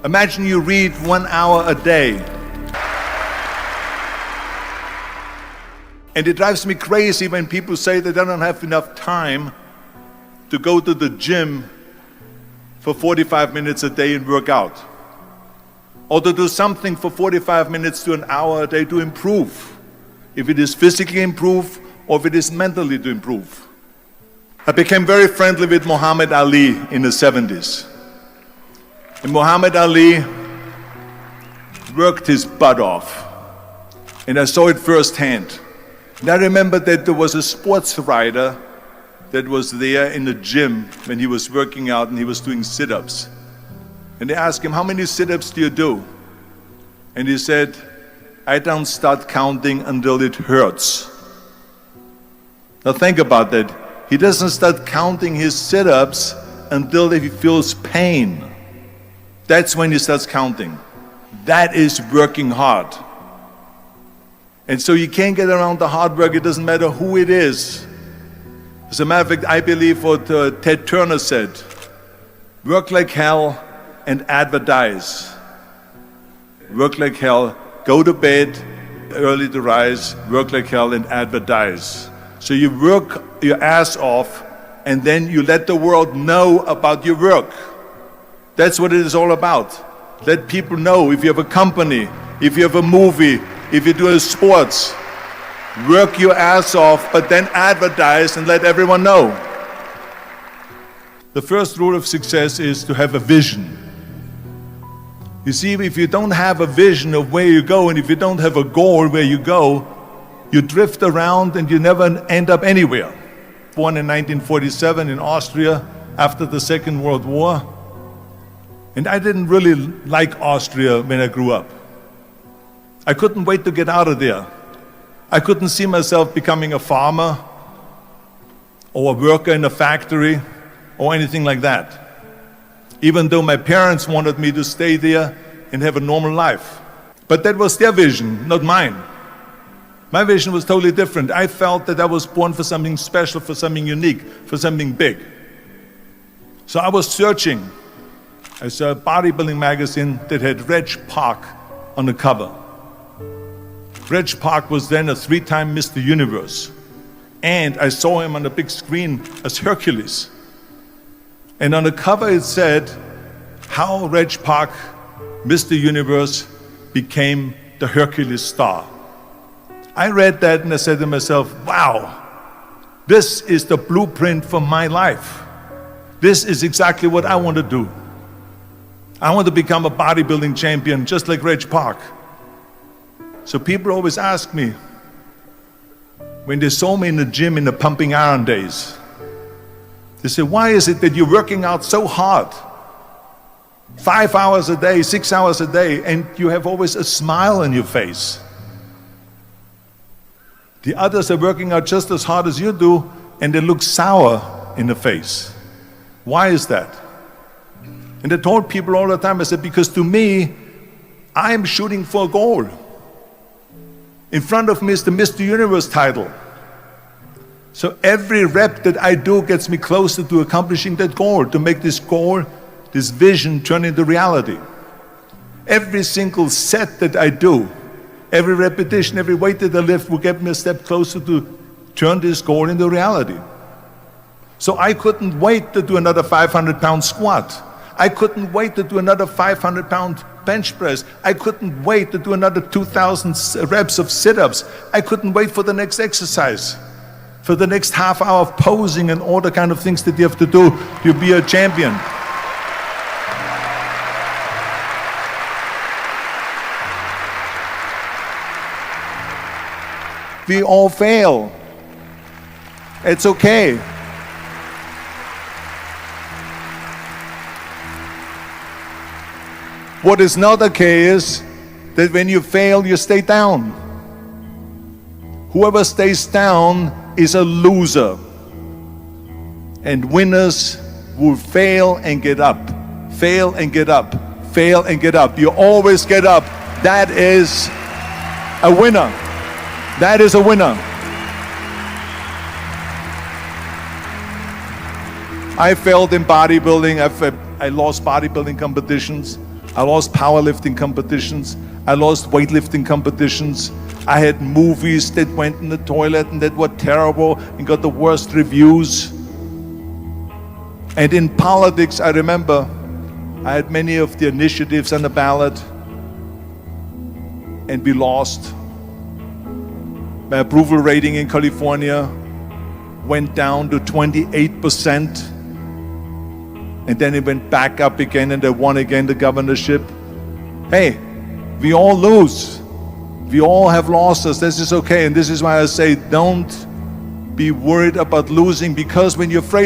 Imagine you read 1 hour a day. And it drives me crazy when people say that they don't have enough time to go to the gym for 45 minutes a day and work out. Or to do something for 45 minutes to an hour a day to improve. If it is physically improve or if it is mentally to improve. I became very friendly with Muhammad Ali in the 70s. And Muhammad Ali worked his butt off. And I saw it firsthand. And I remember that there was a sports writer that was there in the gym when he was working out and he was doing sit-ups. And they asked him, how many sit-ups do you do? And he said, I don't start counting until it hurts. Now think about that. He doesn't start counting his sit-ups until he feels pain. That's when he starts counting. That is working hard. And so you can't get around the hard work. It doesn't matter who it is. As a matter of fact, I believe what Ted Turner said, work like hell and advertise. Work like hell, go to bed, early to rise, work like hell and advertise. So you work your ass off and then you let the world know about your work. That's what it is all about. Let people know if you have a company, if you have a movie, if you do sports, work your ass off, but then advertise and let everyone know. The first rule of success is to have a vision. You see, if you don't have a vision of where you go, and if you don't have a goal where you go, you drift around and you never end up anywhere. Born in 1947 in Austria after the Second World War. And I didn't really like Austria when I grew up. I couldn't wait to get out of there. I couldn't see myself becoming a farmer or a worker in a factory or anything like that. Even though my parents wanted me to stay there and have a normal life. But that was their vision, not mine. My vision was totally different. I felt that I was born for something special, for something unique, for something big. So I was searching. I saw a bodybuilding magazine that had Reg Park on the cover. Reg Park was then a 3-time Mr. Universe. And I saw him on the big screen as Hercules. And on the cover it said, how Reg Park, Mr. Universe, became the Hercules star. I read that and I said to myself, wow, this is the blueprint for my life. This is exactly what I want to do. I want to become a bodybuilding champion just like Reg Park. So people always ask me, when they saw me in the gym in the pumping iron days, they say, why is it that you're working out so hard? 5 hours a day, 6 hours a day, and you have always a smile on your face. The others are working out just as hard as you do, and they look sour in the face. Why is that? And I told people all the time, I said, because to me, I'm shooting for a goal. In front of me is the Mr. Universe title. So every rep that I do gets me closer to accomplishing that goal, to make this goal, this vision turn into reality. Every single set that I do, every repetition, every weight that I lift will get me a step closer to turn this goal into reality. So I couldn't wait to do another 500-pound squat. I couldn't wait to do another 500-pound bench press. I couldn't wait to do another 2,000 reps of sit-ups. I couldn't wait for the next exercise, for the next half hour of posing and all the kind of things that you have to do to be a champion. We all fail. It's okay. What is not okay is that when you fail, you stay down. Whoever stays down is a loser. And winners will fail and get up, fail and get up, fail and get up. You always get up. That is a winner. That is a winner. I failed in bodybuilding. I lost bodybuilding competitions. I lost powerlifting competitions. I lost weightlifting competitions. I had movies that went in the toilet and that were terrible and got the worst reviews. And in politics, I remember I had many of the initiatives on the ballot, and we lost. My approval rating in California went down to 28%, and then it went back up again, and I won again the governorship. Hey, we all lose. We all have losses. This is okay, and this is why I say don't be worried about losing, because when you're afraid